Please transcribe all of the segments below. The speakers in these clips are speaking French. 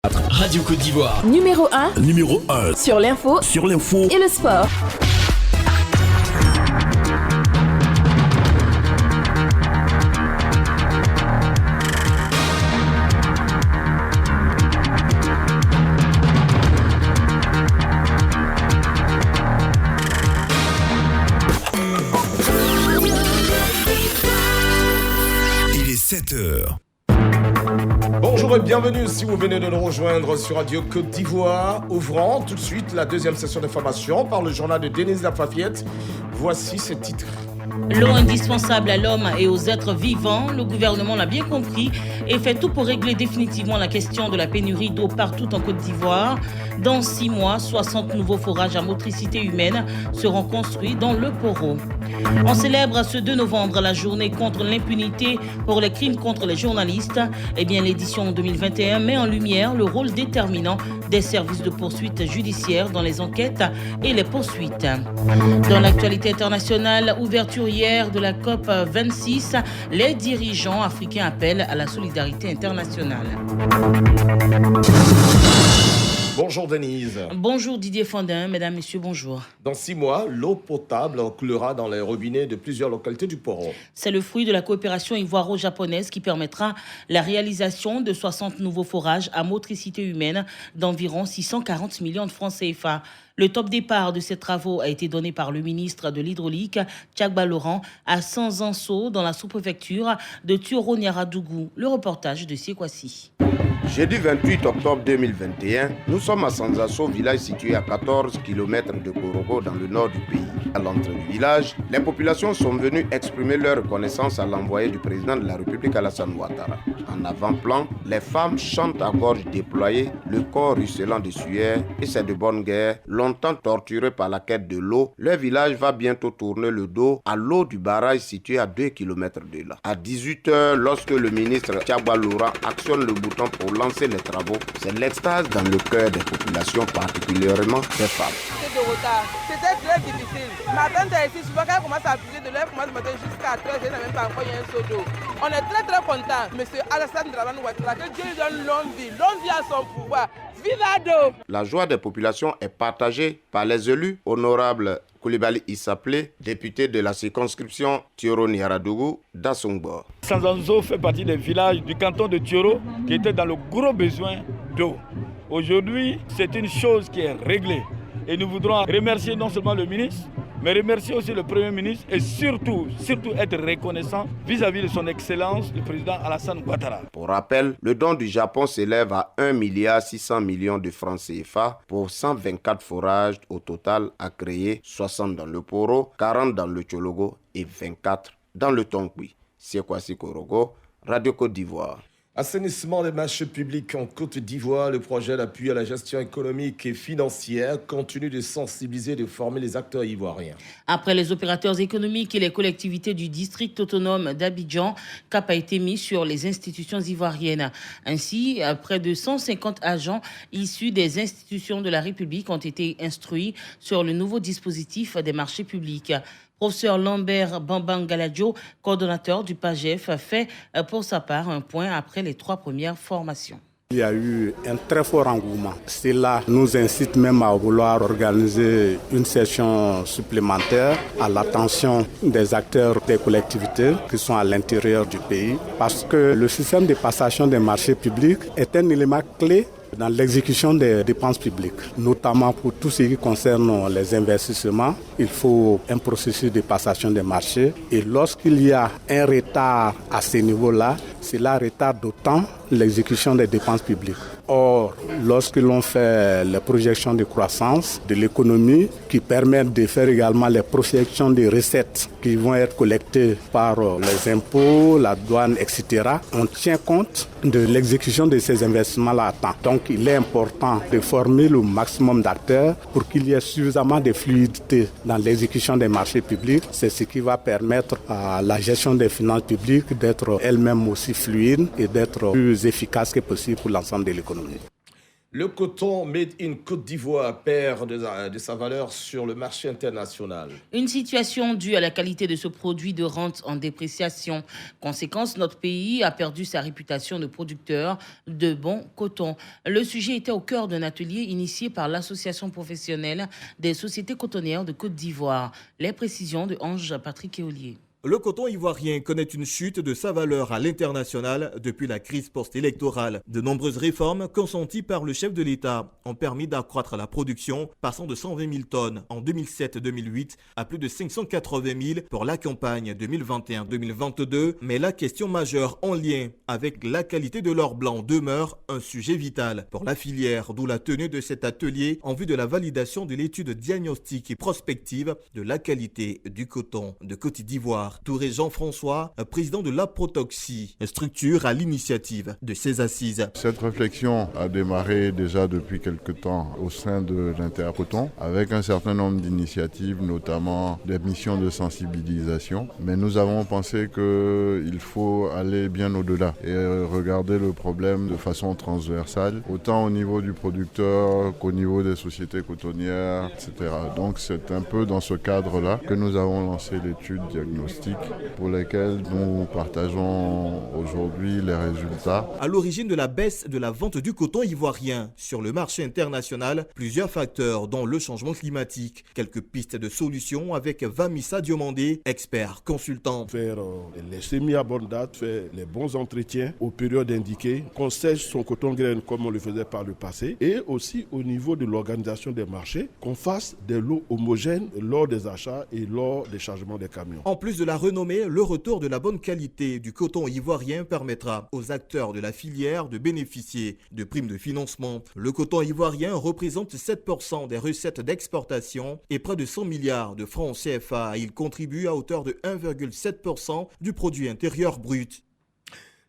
Radio Côte d'Ivoire. Numéro 1. Numéro 1. Sur l'info. Sur l'info. Et le sport. Il est 7h. Bonjour et bienvenue si vous venez de nous rejoindre sur Radio Côte d'Ivoire. Ouvrant tout de suite la deuxième session d'information par le journal de Denise Lafafiette. Voici ses titres. L'eau indispensable à l'homme et aux êtres vivants, le gouvernement l'a bien compris et fait tout pour régler définitivement la question de la pénurie d'eau partout en Côte d'Ivoire. Dans 6 mois, 60 nouveaux forages à motricité humaine seront construits dans le Poro. On célèbre ce 2 novembre la journée contre l'impunité pour les crimes contre les journalistes. L'édition 2021 met en lumière le rôle déterminant des services de poursuite judiciaire dans les enquêtes et les poursuites. Dans l'actualité internationale, ouverture hier de la COP 26, les dirigeants africains appellent à la solidarité internationale. Bonjour Denise. Bonjour Didier Fondin, mesdames, messieurs, bonjour. Dans 6 mois, l'eau potable coulera dans les robinets de plusieurs localités du Poro. C'est le fruit de la coopération ivoiro-japonaise qui permettra la réalisation de 60 nouveaux forages à motricité humaine d'environ 640 millions de francs CFA. Le top départ de ces travaux a été donné par le ministre de l'Hydraulique, Tchagba Laurent, à Sanzanso, dans la sous-préfecture de Thioro-Niaradougou. Le reportage de Siekwasi. Jeudi 28 octobre 2021, nous sommes à Sanzaso, village situé à 14 km de Korogo dans le nord du pays. À l'entrée du village, les populations sont venues exprimer leur reconnaissance à l'envoyé du président de la République Alassane Ouattara. En avant-plan, les femmes chantent à gorge déployée, le corps ruisselant de sueur, et c'est de bonne guerre. Longtemps torturés par la quête de l'eau, leur village va bientôt tourner le dos à l'eau du barrage situé à 2 km de là. À 18h, lorsque le ministre Tchagba Laurent actionne le bouton pour lancer les travaux, c'est l'extase dans le cœur des populations, particulièrement des femmes. C'était très difficile. Ma tante est ici, souvent quand elle commence à appuyer de l'heure, commence à matin jusqu'à 13h, elle n'a même pas encore eu un seau d'eau. On est très très contents. Monsieur Alassane Ouattara, que Dieu lui donne longue vie à son pouvoir. Viva d'eau! La joie des populations est partagée par les élus honorables Koulibaly Issaplé, député de la circonscription Thioro-Niaradougou d'Assongbo. Sanzanso fait partie des villages du canton de Thioro qui étaient dans le gros besoin d'eau. Aujourd'hui, c'est une chose qui est réglée. Et nous voudrons remercier non seulement le ministre, mais remercier aussi le Premier ministre et surtout être reconnaissant vis-à-vis de son Excellence, le président Alassane Ouattara. Pour rappel, le don du Japon s'élève à 1,6 milliard de francs CFA pour 124 forages au total à créer, 60 dans le Poro, 40 dans le Tchologo et 24 dans le Tonkwi. Siekwasi Korogo, Radio Côte d'Ivoire. Assainissement des marchés publics en Côte d'Ivoire, le projet d'appui à la gestion économique et financière continue de sensibiliser et de former les acteurs ivoiriens. Après les opérateurs économiques et les collectivités du district autonome d'Abidjan, cap a été mis sur les institutions ivoiriennes. Ainsi, près de 150 agents issus des institutions de la République ont été instruits sur le nouveau dispositif des marchés publics. Professeur Lambert Bambangaladjo, coordonnateur du PAGEF, fait pour sa part un point après les 3 premières formations. Il y a eu un très fort engouement. Cela nous incite même à vouloir organiser une session supplémentaire à l'attention des acteurs des collectivités qui sont à l'intérieur du pays, parce que le système de passation des marchés publics est un élément clé dans l'exécution des dépenses publiques, notamment pour tout ce qui concerne les investissements. Il faut un processus de passation des marchés et lorsqu'il y a un retard à ce niveau-là, cela retarde d'autant l'exécution des dépenses publiques. Or, lorsque l'on fait les projections de croissance de l'économie qui permettent de faire également les projections des recettes qui vont être collectées par les impôts, la douane, etc., on tient compte de l'exécution de ces investissements-là à temps. Donc, il est important de former le maximum d'acteurs pour qu'il y ait suffisamment de fluidité dans l'exécution des marchés publics. C'est ce qui va permettre à la gestion des finances publiques d'être elle-même aussi fluide et d'être plus efficace que possible pour l'ensemble de l'économie. Le coton made in Côte d'Ivoire perd de sa valeur sur le marché international. Une situation due à la qualité de ce produit de rente en dépréciation. Conséquence, notre pays a perdu sa réputation de producteur de bon coton. Le sujet était au cœur d'un atelier initié par l'Association professionnelle des sociétés cotonnières de Côte d'Ivoire. Les précisions de Ange Patrick Éolier. Le coton ivoirien connaît une chute de sa valeur à l'international depuis la crise post-électorale. De nombreuses réformes consenties par le chef de l'État ont permis d'accroître la production, passant de 120 000 tonnes en 2007-2008 à plus de 580 000 pour la campagne 2021-2022. Mais la question majeure en lien avec la qualité de l'or blanc demeure un sujet vital pour la filière, d'où la tenue de cet atelier en vue de la validation de l'étude diagnostique et prospective de la qualité du coton de Côte d'Ivoire. Touré Jean-François, président de l'Aprotoxy, structure à l'initiative de ces assises. Cette réflexion a démarré déjà depuis quelque temps au sein de l'Intercoton avec un certain nombre d'initiatives, notamment des missions de sensibilisation. Mais nous avons pensé qu'il faut aller bien au-delà et regarder le problème de façon transversale, autant au niveau du producteur qu'au niveau des sociétés cotonnières, etc. Donc c'est un peu dans ce cadre-là que nous avons lancé l'étude diagnostique pour lesquels nous partageons aujourd'hui les résultats. À l'origine de la baisse de la vente du coton ivoirien sur le marché international, plusieurs facteurs dont le changement climatique. Quelques pistes de solutions avec Vamissa Diomandé, expert consultant. Faire les semis à bonne date, faire les bons entretiens aux périodes indiquées, qu'on sèche son coton graine comme on le faisait par le passé, et aussi au niveau de l'organisation des marchés, qu'on fasse des lots homogènes lors des achats et lors des chargements des camions. En plus de la renommée, le retour de la bonne qualité du coton ivoirien permettra aux acteurs de la filière de bénéficier de primes de financement. Le coton ivoirien représente 7% des recettes d'exportation et près de 100 milliards de francs CFA. Il contribue à hauteur de 1,7% du produit intérieur brut.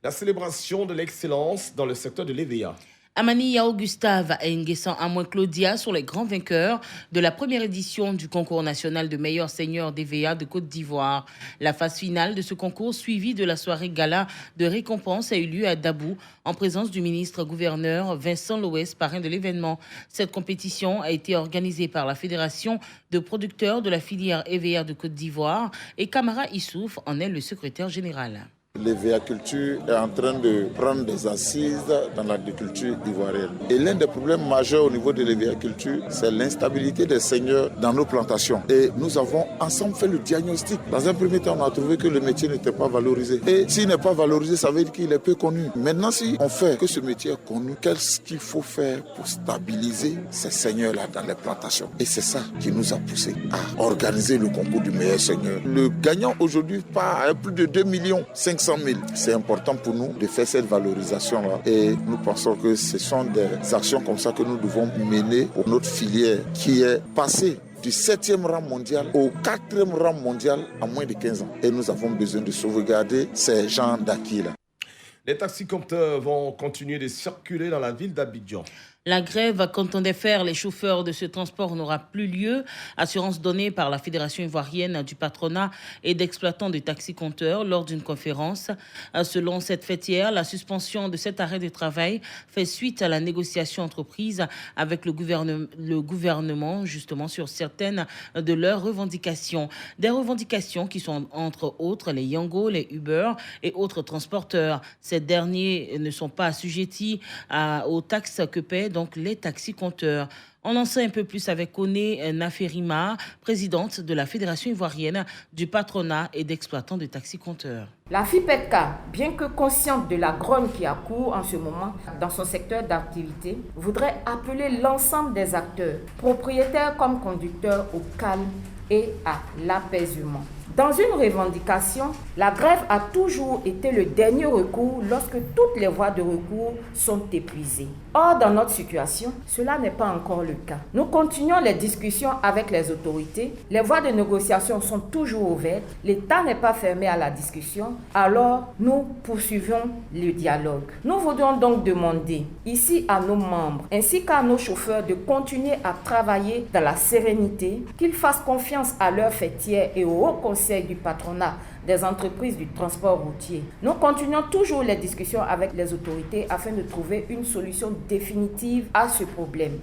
La célébration de l'excellence dans le secteur de l'EVA. Amani Yao Gustave et Nguessan Amouin Claudia sont les grands vainqueurs de la première édition du concours national de meilleurs seigneurs d'EVA de Côte d'Ivoire. La phase finale de ce concours, suivie de la soirée gala de récompense, a eu lieu à Dabou en présence du ministre-gouverneur Vincent Loès, parrain de l'événement. Cette compétition a été organisée par la Fédération de producteurs de la filière EVA de Côte d'Ivoire et Kamara Issouf en est le secrétaire général. L'EVA-culture est en train de prendre des assises dans l'agriculture ivoirienne. Et l'un des problèmes majeurs au niveau de l'EVA-culture, c'est l'instabilité des seigneurs dans nos plantations. Et nous avons ensemble fait le diagnostic. Dans un premier temps, on a trouvé que le métier n'était pas valorisé. Et s'il n'est pas valorisé, ça veut dire qu'il est peu connu. Maintenant, si on fait que ce métier est connu, qu'est-ce qu'il faut faire pour stabiliser ces seigneurs-là dans les plantations? Et c'est ça qui nous a poussé à organiser le concours du meilleur seigneur. Le gagnant aujourd'hui part à plus de 2 500 000. C'est important pour nous de faire cette valorisation-là et nous pensons que ce sont des actions comme ça que nous devons mener pour notre filière qui est passée du 7e rang mondial au 4e rang mondial en moins de 15 ans. Et nous avons besoin de sauvegarder ces gens d'acquis-là. Les taxi-compteurs vont continuer de circuler dans la ville d'Abidjan. La grève qu'entendaient faire les chauffeurs de ce transport n'aura plus lieu. Assurance donnée par la Fédération ivoirienne du patronat et d'exploitants de taxi-compteurs lors d'une conférence. Selon cette fêtière, la suspension de cet arrêt de travail fait suite à la négociation entreprise avec le gouvernement justement sur certaines de leurs revendications. Des revendications qui sont entre autres les Yango, les Uber et autres transporteurs. Ces derniers ne sont pas assujettis aux taxes que paient donc les taxi-compteurs. On en sait un peu plus avec Oné Naferima, présidente de la Fédération ivoirienne du patronat et d'exploitants de taxi-compteurs. La FIPETK, bien que consciente de la grogne qui a cours en ce moment dans son secteur d'activité, voudrait appeler l'ensemble des acteurs, propriétaires comme conducteurs, au calme et à l'apaisement. Dans une revendication, la grève a toujours été le dernier recours lorsque toutes les voies de recours sont épuisées. Or, dans notre situation, cela n'est pas encore le cas. Nous continuons les discussions avec les autorités. Les voies de négociation sont toujours ouvertes. L'État n'est pas fermé à la discussion. Alors, nous poursuivons le dialogue. Nous voudrions donc demander ici à nos membres ainsi qu'à nos chauffeurs de continuer à travailler dans la sérénité, qu'ils fassent confiance à leurs fêtières et au Haut Conseil conseil du patronat des entreprises du transport routier. Nous continuons toujours les discussions avec les autorités afin de trouver une solution définitive à ce problème.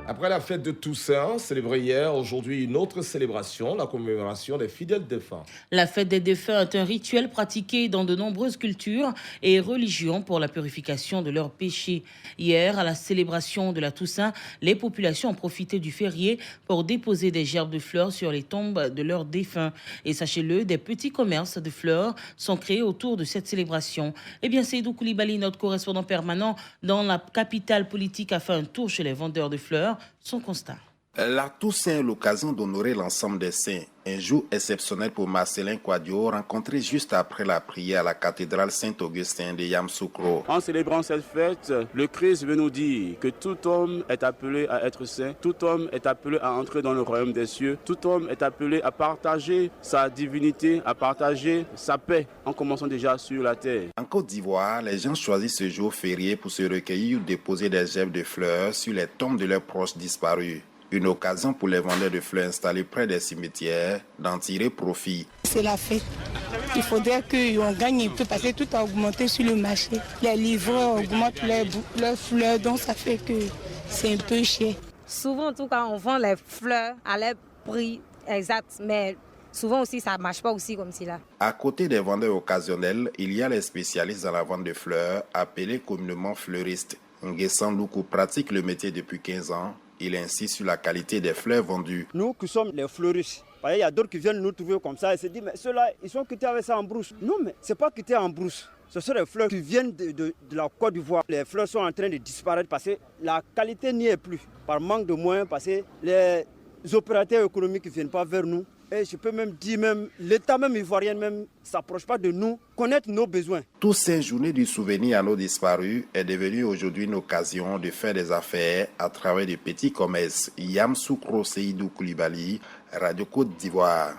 Après la fête de Toussaint, célébrée hier, aujourd'hui une autre célébration, la commémoration des fidèles défunts. La fête des défunts est un rituel pratiqué dans de nombreuses cultures et religions pour la purification de leurs péchés. Hier, à la célébration de la Toussaint, les populations ont profité du férié pour déposer des gerbes de fleurs sur les tombes de leurs défunts. Et sachez-le, des petits commerces de fleurs sont créés autour de cette célébration. Eh bien, Seydou Koulibaly, notre correspondant permanent dans la capitale politique, a fait un tour chez les vendeurs de fleurs. Son constat. La Toussaint est l'occasion d'honorer l'ensemble des saints. Un jour exceptionnel pour Marcelin Quadio, rencontré juste après la prière à la cathédrale Saint-Augustin de Yamoussoukro. En célébrant cette fête, le Christ veut nous dire que tout homme est appelé à être saint, tout homme est appelé à entrer dans le royaume des cieux, tout homme est appelé à partager sa divinité, à partager sa paix, en commençant déjà sur la terre. En Côte d'Ivoire, les gens choisissent ce jour férié pour se recueillir ou déposer des gerbes de fleurs sur les tombes de leurs proches disparus. Une occasion pour les vendeurs de fleurs installés près des cimetières d'en tirer profit. C'est la fête. Il faudrait qu'on gagne un peu parce que tout a augmenté sur le marché. Les livreurs augmentent leurs fleurs, donc ça fait que c'est un peu cher. Souvent, en tout cas, on vend les fleurs à leur prix exact, mais souvent aussi, ça ne marche pas aussi comme cela. À côté des vendeurs occasionnels, il y a les spécialistes dans la vente de fleurs, appelés communément fleuristes. Nguessan Loukou pratique le métier depuis 15 ans. Il insiste sur la qualité des fleurs vendues. Nous qui sommes les fleuristes, il y a d'autres qui viennent nous trouver comme ça et se disent mais ceux-là, ils sont quittés avec ça en brousse. Non, mais ce n'est pas quitté en brousse. Ce sont des fleurs qui viennent de la Côte d'Ivoire. Les fleurs sont en train de disparaître parce que la qualité n'y est plus. Par manque de moyens, parce que les opérateurs économiques ne viennent pas vers nous. Et je peux même dire, l'État même ivoirien ne s'approche pas de nous, connaître nos besoins. Toussaint, journée du souvenir à nos disparus, est devenue aujourd'hui une occasion de faire des affaires à travers des petits commerces. Yamoussoukro, Seydou Koulibaly, Radio Côte d'Ivoire.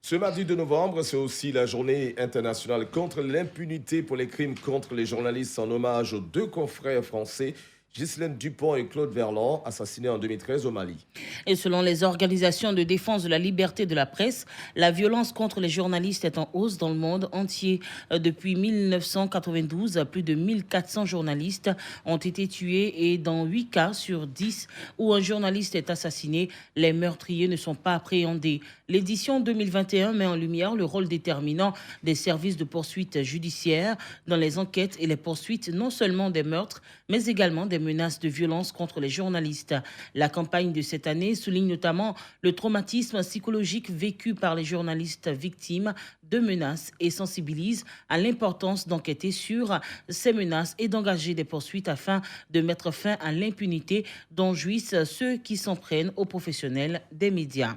Ce mardi 2 novembre, c'est aussi la journée internationale contre l'impunité pour les crimes contre les journalistes, en hommage aux deux confrères français, Ghislaine Dupont et Claude Verlan, assassinés en 2013 au Mali. Et selon les organisations de défense de la liberté de la presse, la violence contre les journalistes est en hausse dans le monde entier. Depuis 1992, plus de 1400 journalistes ont été tués et dans 8 cas sur 10 où un journaliste est assassiné, les meurtriers ne sont pas appréhendés. L'édition 2021 met en lumière le rôle déterminant des services de poursuite judiciaire dans les enquêtes et les poursuites non seulement des meurtres, mais également des menaces de violence contre les journalistes. La campagne de cette année souligne notamment le traumatisme psychologique vécu par les journalistes victimes de menaces et sensibilise à l'importance d'enquêter sur ces menaces et d'engager des poursuites afin de mettre fin à l'impunité dont jouissent ceux qui s'en prennent aux professionnels des médias.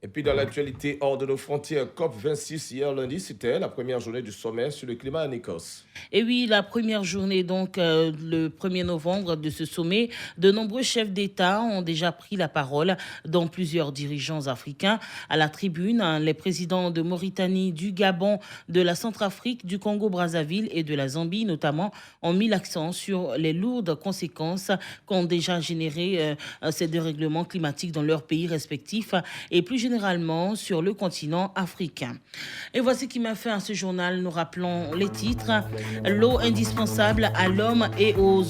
Et puis dans l'actualité hors de nos frontières, COP26 hier lundi, c'était la première journée du sommet sur le climat en Écosse. Et oui, la première journée, donc le 1er novembre de ce sommet, de nombreux chefs d'État ont déjà pris la parole, dont plusieurs dirigeants africains. À la tribune, les présidents de Mauritanie, du Gabon, de la Centrafrique, du Congo-Brazzaville et de la Zambie notamment ont mis l'accent sur les lourdes conséquences qu'ont déjà généré ces dérèglements climatiques dans leurs pays respectifs et plus généralement sur le continent africain. Et voici qui m'a fait à ce journal. Nous rappelons les titres. L'eau indispensable à l'homme et aux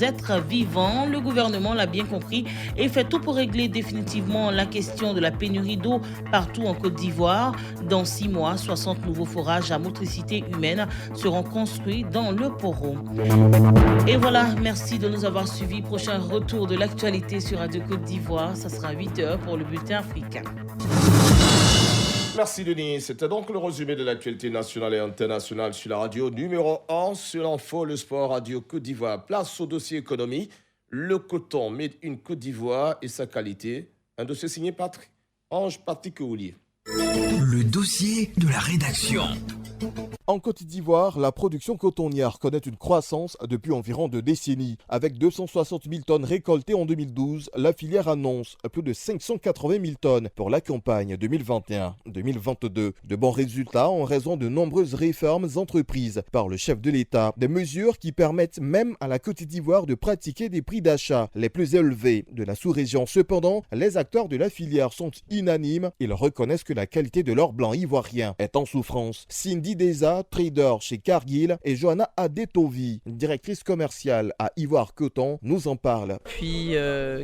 êtres vivants. Le gouvernement l'a bien compris et fait tout pour régler définitivement la question de la pénurie d'eau partout en Côte d'Ivoire. Dans 6 mois, 60 nouveaux forages à motricité humaine seront construits dans le Poro. Et voilà, merci de nous avoir suivis. Prochain retour de l'actualité sur Radio Côte d'Ivoire. Ça sera 8h pour le bulletin africain. Merci Denis. C'était donc le résumé de l'actualité nationale et internationale sur la radio numéro 1 sur l'info, le sport Radio Côte d'Ivoire. Place au dossier économie. Le coton made in Côte d'Ivoire et sa qualité. Un dossier signé par Ange Patrick Oulier. Le dossier de la rédaction. En Côte d'Ivoire, la production cotonnière connaît une croissance depuis environ 2 décennies. Avec 260 000 tonnes récoltées en 2012, la filière annonce plus de 580 000 tonnes pour la campagne 2021-2022. De bons résultats en raison de nombreuses réformes entreprises par le chef de l'État. Des mesures qui permettent même à la Côte d'Ivoire de pratiquer des prix d'achat les plus élevés de la sous-région. Cependant, les acteurs de la filière sont unanimes. Ils reconnaissent que la qualité de l'or blanc ivoirien est en souffrance. Cindy Deza, trader chez Cargill, et Johanna Adetovi, directrice commerciale à Ivoire Coton, nous en parlent. Depuis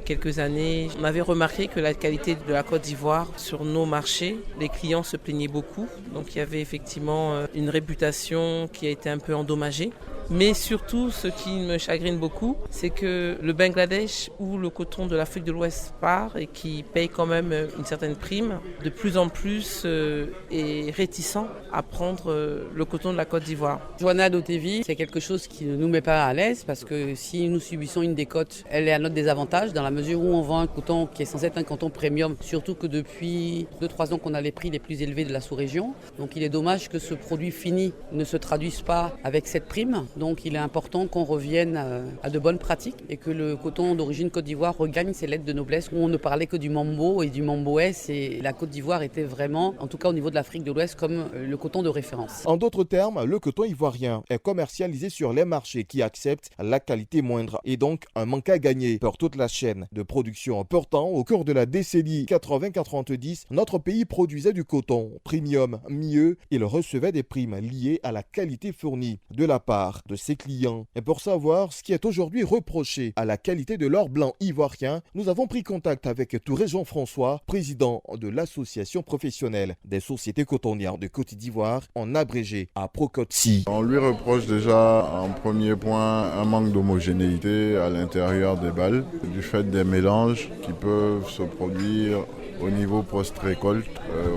quelques années, on avait remarqué que la qualité de la Côte d'Ivoire sur nos marchés, les clients se plaignaient beaucoup. Donc il y avait effectivement une réputation qui a été un peu endommagée. Mais surtout, ce qui me chagrine beaucoup, c'est que le Bangladesh, où le coton de l'Afrique de l'Ouest part et qui paye quand même une certaine prime, de plus en plus est réticent à prendre le coton de la Côte d'Ivoire. Johanna Adetovi, c'est quelque chose qui ne nous met pas à l'aise parce que si nous subissons une décote, elle est à notre désavantage dans la mesure où on vend un coton qui est censé être un coton premium, surtout que depuis 2-3 ans qu'on a les prix les plus élevés de la sous-région. Donc il est dommage que ce produit fini ne se traduise pas avec cette prime. Donc il est important qu'on revienne à de bonnes pratiques et que le coton d'origine Côte d'Ivoire regagne ses lettres de noblesse où on ne parlait que du mambo et du mambo-S et la Côte d'Ivoire était vraiment, en tout cas au niveau de l'Afrique de l'Ouest, comme le coton de référence. En d'autres termes, le coton ivoirien est commercialisé sur les marchés qui acceptent la qualité moindre et donc un manque à gagner pour toute la chaîne de production. Pourtant, au cours de la décennie 80-90, notre pays produisait du coton premium. Mieux, il recevait des primes liées à la qualité fournie de la part de ses clients. Et pour savoir ce qui est aujourd'hui reproché à la qualité de l'or blanc ivoirien, nous avons pris contact avec Touré Jean-François, président de l'association professionnelle des sociétés cotonnières de Côte d'Ivoire, en abrégé à Procotsi. On lui reproche déjà en premier point un manque d'homogénéité à l'intérieur des balles, du fait des mélanges qui peuvent se produire au niveau post-récolte,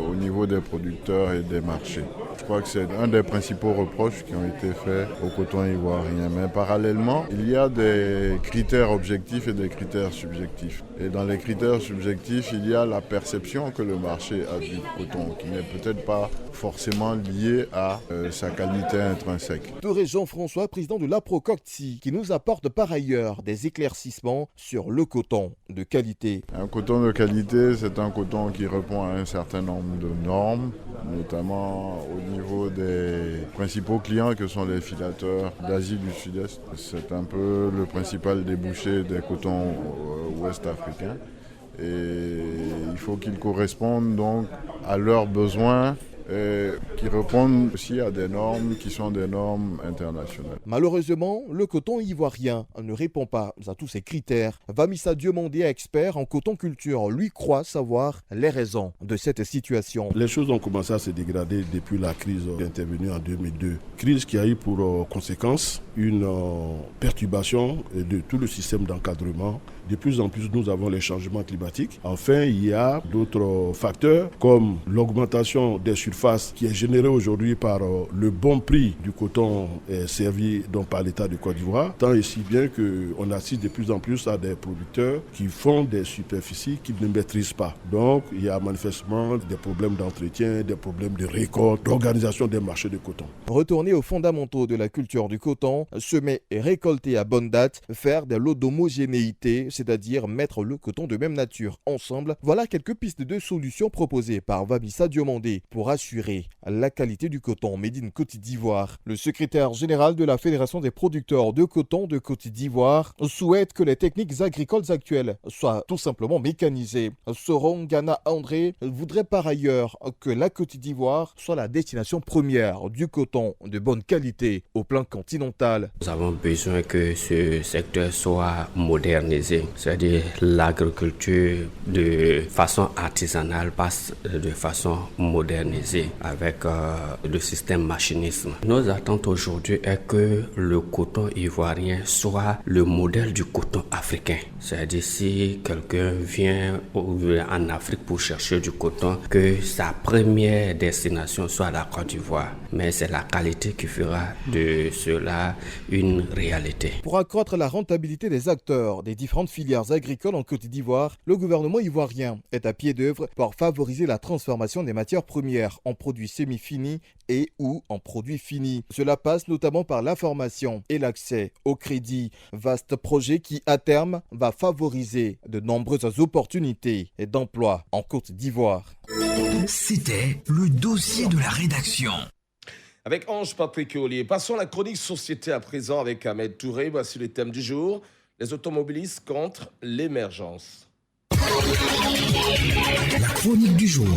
au niveau des producteurs et des marchés. Je crois que c'est un des principaux reproches qui ont été faits au coton ivoirien. Mais parallèlement, il y a des critères objectifs et des critères subjectifs. Et dans les critères subjectifs, il y a la perception que le marché a du coton, qui n'est peut-être pas forcément liée à sa qualité intrinsèque. Touré Jean-François, président de l'APROCOCTI, qui nous apporte par ailleurs des éclaircissements sur le coton de qualité. Un coton de qualité, c'est un coton qui répond à un certain nombre de normes, notamment au niveau des principaux clients que sont les filateurs d'Asie du Sud-Est. C'est un peu le principal débouché des cotons ouest africains. Et il faut qu'ils correspondent donc à leurs besoins et qui répondent aussi à des normes qui sont des normes internationales. Malheureusement, le coton ivoirien ne répond pas à tous ces critères. Vamissa Diomandé, expert en coton culture, lui croit savoir les raisons de cette situation. Les choses ont commencé à se dégrader depuis la crise intervenue en 2002. Crise qui a eu pour conséquence une perturbation de tout le système d'encadrement. De plus en plus, nous avons les changements climatiques. Enfin, il y a d'autres facteurs comme l'augmentation des surfaces qui est générée aujourd'hui par le bon prix du coton servi donc par l'État de Côte d'Ivoire. Tant et si bien qu'on assiste de plus en plus à des producteurs qui font des superficies qu'ils ne maîtrisent pas. Donc, il y a manifestement des problèmes d'entretien, des problèmes de récolte, d'organisation des marchés de coton. Retourner aux fondamentaux de la culture du coton, semer et récolter à bonne date, faire des lots d'homogénéité, c'est-à-dire mettre le coton de même nature ensemble. Voilà quelques pistes de solutions proposées par Vamissa Diomandé pour assurer la qualité du coton made in Côte d'Ivoire. Le secrétaire général de la Fédération des producteurs de coton de Côte d'Ivoire souhaite que les techniques agricoles actuelles soient tout simplement mécanisées. Soron Ghana André voudrait par ailleurs que la Côte d'Ivoire soit la destination première du coton de bonne qualité au plan continental. Nous avons besoin que ce secteur soit modernisé. C'est-à-dire l'agriculture de façon artisanale passe de façon modernisée avec le système machinisme. Nos attentes aujourd'hui est que le coton ivoirien soit le modèle du coton africain. C'est-à-dire si quelqu'un vient en Afrique pour chercher du coton, que sa première destination soit la Côte d'Ivoire. Mais c'est la qualité qui fera de cela une réalité. Pour accroître la rentabilité des acteurs des différentes filières agricoles en Côte d'Ivoire, le gouvernement ivoirien est à pied d'œuvre pour favoriser la transformation des matières premières voire en produits semi-finis et ou en produits finis. Cela passe notamment par la formation et l'accès au crédit. Vaste projet qui, à terme, va favoriser de nombreuses opportunités d'emploi en Côte d'Ivoire. C'était le dossier de la rédaction. Avec Ange Patrick Ollier, passons à la chronique société à présent avec Ahmed Touré. Voici le thème du jour, les automobilistes contre l'émergence. La chronique du jour.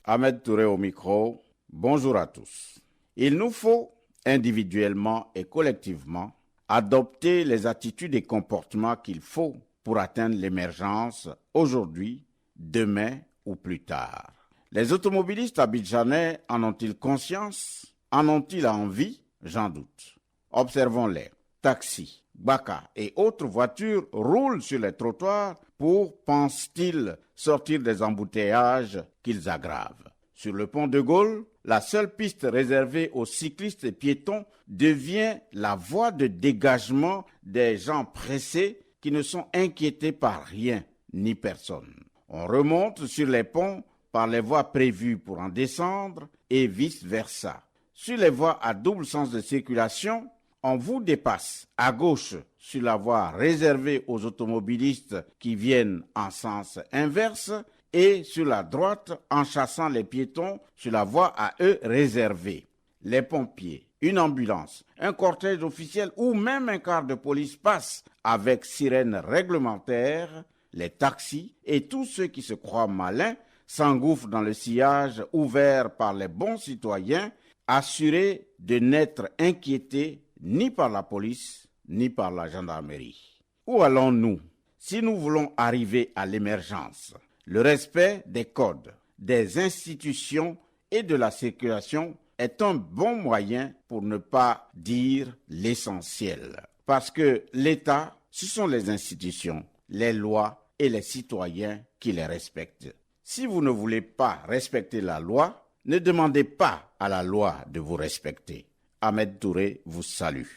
Ahmed Touré au micro, bonjour à tous. Il nous faut, individuellement et collectivement, adopter les attitudes et comportements qu'il faut pour atteindre l'émergence aujourd'hui, demain ou plus tard. Les automobilistes abidjanais en ont-ils conscience? En ont-ils envie? J'en doute. Observons-les. Taxis, baka et autres voitures roulent sur les trottoirs pour, pensent-ils, sortir des embouteillages qu'ils aggravent. Sur le pont de Gaulle, la seule piste réservée aux cyclistes et piétons devient la voie de dégagement des gens pressés qui ne sont inquiétés par rien ni personne. On remonte sur les ponts par les voies prévues pour en descendre et vice-versa. Sur les voies à double sens de circulation, on vous dépasse à gauche sur la voie réservée aux automobilistes qui viennent en sens inverse et sur la droite en chassant les piétons sur la voie à eux réservée. Les pompiers, une ambulance, un cortège officiel ou même un car de police passent avec sirène réglementaire. Les taxis et tous ceux qui se croient malins s'engouffrent dans le sillage ouvert par les bons citoyens, assurés de n'être inquiétés ni par la police, ni par la gendarmerie. Où allons-nous si nous voulons arriver à l'émergence? Le respect des codes, des institutions et de la circulation est un bon moyen pour ne pas dire l'essentiel. Parce que l'État, ce sont les institutions, les lois et les citoyens qui les respectent. Si vous ne voulez pas respecter la loi, ne demandez pas à la loi de vous respecter. Ahmed Touré vous salue.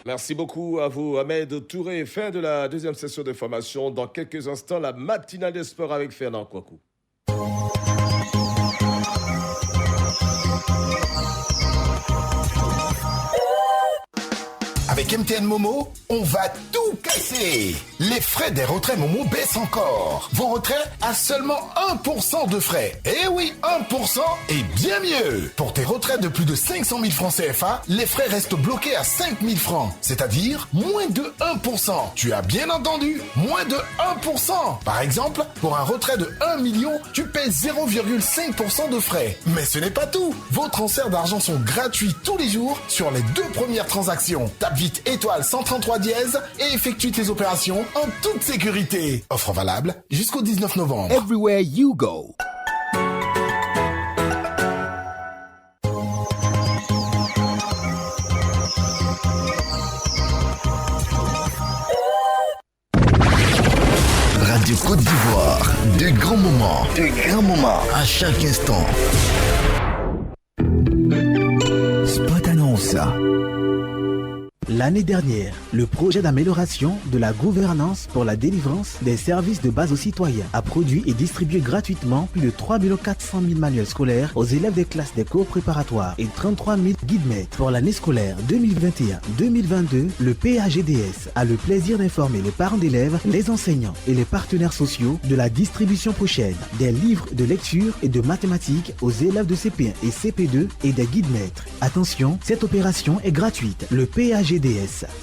Merci beaucoup à vous, Ahmed Touré. Fin de la deuxième session de formation. Dans quelques instants, la matinale des sports avec Fernand Kouakou. Avec MTN Momo, on va tout casser. Les frais des retraits Momo baissent encore. Vos retraits à seulement 1% de frais. Eh oui, 1% et bien mieux. Pour tes retraits de plus de 500 000 francs CFA, les frais restent bloqués à 5 000 francs. C'est-à-dire moins de 1%. Tu as bien entendu, moins de 1%. Par exemple, pour un retrait de 1 million, tu paies 0,5% de frais. Mais ce n'est pas tout. Vos transferts d'argent sont gratuits tous les jours sur les 2 premières transactions. Tape vite étoile 133 dièse et effectue tes opérations en toute sécurité. Offre valable jusqu'au 19 novembre. Everywhere you go. Radio Côte d'Ivoire, de grands moments à chaque instant. Spot annonce. L'année dernière, le projet d'amélioration de la gouvernance pour la délivrance des services de base aux citoyens a produit et distribué gratuitement plus de 3 400 000 manuels scolaires aux élèves des classes des cours préparatoires et 33 000 guide-maîtres. Pour l'année scolaire 2021-2022, le PAGDS a le plaisir d'informer les parents d'élèves, les enseignants et les partenaires sociaux de la distribution prochaine des livres de lecture et de mathématiques aux élèves de CP1 et CP2 et des guide-maîtres. Attention, cette opération est gratuite. Le PAGDS,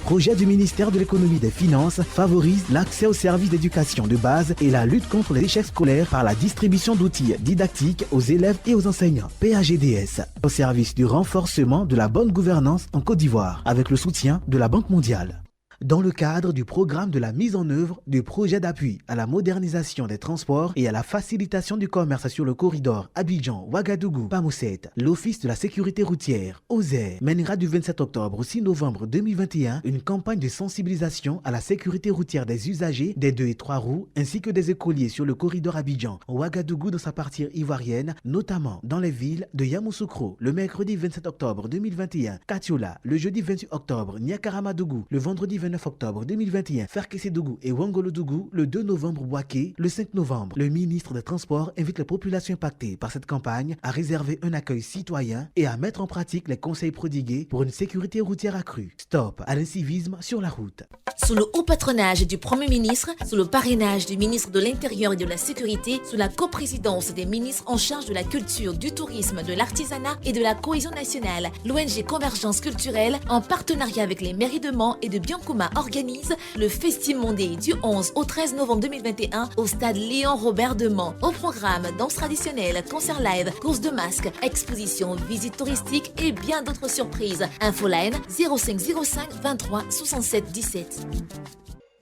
projet du ministère de l'économie et des finances, favorise l'accès aux services d'éducation de base et la lutte contre les échecs scolaires par la distribution d'outils didactiques aux élèves et aux enseignants. PAGDS, au service du renforcement de la bonne gouvernance en Côte d'Ivoire, avec le soutien de la Banque mondiale. dans le cadre du programme de la mise en œuvre du projet d'appui à la modernisation des transports et à la facilitation du commerce sur le corridor Abidjan-Ouagadougou-Pamousset. L'Office de la sécurité routière, OSER, mènera du 27 octobre au 6 novembre 2021 une campagne de sensibilisation à la sécurité routière des usagers des 2 et 3 roues ainsi que des écoliers sur le corridor Abidjan-Ouagadougou dans sa partie ivoirienne, notamment dans les villes de Yamoussoukro le mercredi 27 octobre 2021, Katiola le jeudi 28 octobre, Niakaramadougou le vendredi 29 octobre 2021, Ferkessédougou et Wangolodougou le 2 novembre, Bouaké le 5 novembre. Le ministre des Transports invite les populations impactées par cette campagne à réserver un accueil citoyen et à mettre en pratique les conseils prodigués pour une sécurité routière accrue. Stop à l'incivisme sur la route. Sous le haut patronage du Premier ministre, sous le parrainage du ministre de l'Intérieur et de la Sécurité, sous la coprésidence des ministres en charge de la culture, du tourisme, de l'artisanat et de la cohésion nationale, l'ONG Convergence culturelle, en partenariat avec les mairies de Mans et de Biancouma, organise le Festimondé du 11 au 13 novembre 2021 au stade Léon Robert de Mans. Au programme, danse traditionnelle, concert live, course de masques, exposition, visite touristique et bien d'autres surprises. Infoline 0505 23 67 17.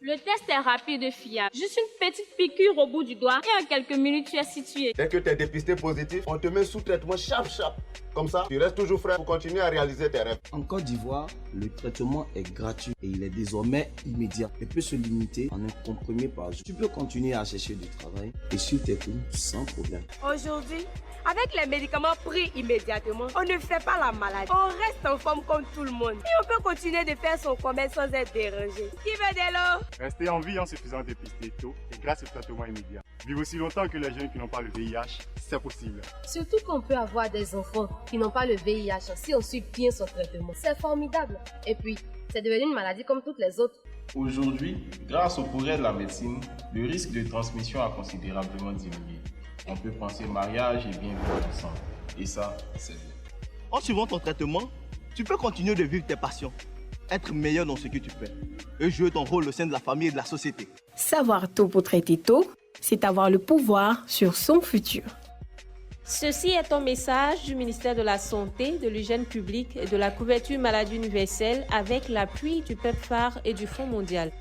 Le test est rapide et fiable. Juste une petite piqûre au bout du doigt et en quelques minutes, tu es situé. Dès que tu es dépisté positif, on te met sous traitement sharp. Comme ça, tu restes toujours frais pour continuer à réaliser tes rêves. En Côte d'Ivoire, le traitement est gratuit et il est désormais immédiat. Il peut se limiter en un comprimé par jour. Tu peux continuer à chercher du travail et sur tes coups sans problème. Aujourd'hui, avec les médicaments pris immédiatement, on ne fait pas la maladie. On reste en forme comme tout le monde. Et on peut continuer de faire son commerce sans être dérangé. Qui veut de l'eau? Rester en vie en se faisant dépister tôt et grâce au traitement immédiat. Vivre aussi longtemps que les jeunes qui n'ont pas le VIH, c'est possible. Surtout qu'on peut avoir des enfants qui n'ont pas le VIH si on suit bien son traitement. C'est formidable. Et puis, c'est devenu une maladie comme toutes les autres. Aujourd'hui, grâce au progrès de la médecine, le risque de transmission a considérablement diminué. On peut penser mariage et bien vivre ensemble. Et ça, c'est bien. En suivant ton traitement, tu peux continuer de vivre tes passions, être meilleur dans ce que tu fais et jouer ton rôle au sein de la famille et de la société. Savoir tôt pour traiter tôt, c'est avoir le pouvoir sur son futur. Ceci est un message du ministère de la Santé, de l'Hygiène publique et de la couverture maladie universelle avec l'appui du PEPFAR et du Fonds mondial.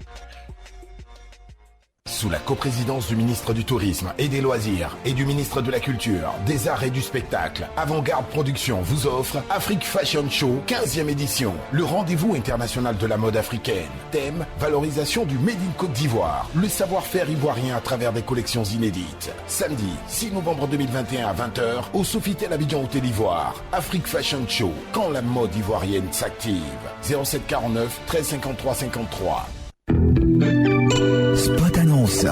Sous la coprésidence du ministre du Tourisme et des Loisirs et du ministre de la Culture, des Arts et du Spectacle, Avant-Garde Production vous offre Afrique Fashion Show 15e édition, le rendez-vous international de la mode africaine. Thème, valorisation du Made in Côte d'Ivoire, le savoir-faire ivoirien à travers des collections inédites. Samedi 6 novembre 2021 à 20h au Sofitel Abidjan Hôtel Ivoire. Afrique Fashion Show, quand la mode ivoirienne s'active. 07 49 13 53 53. Spot annonce.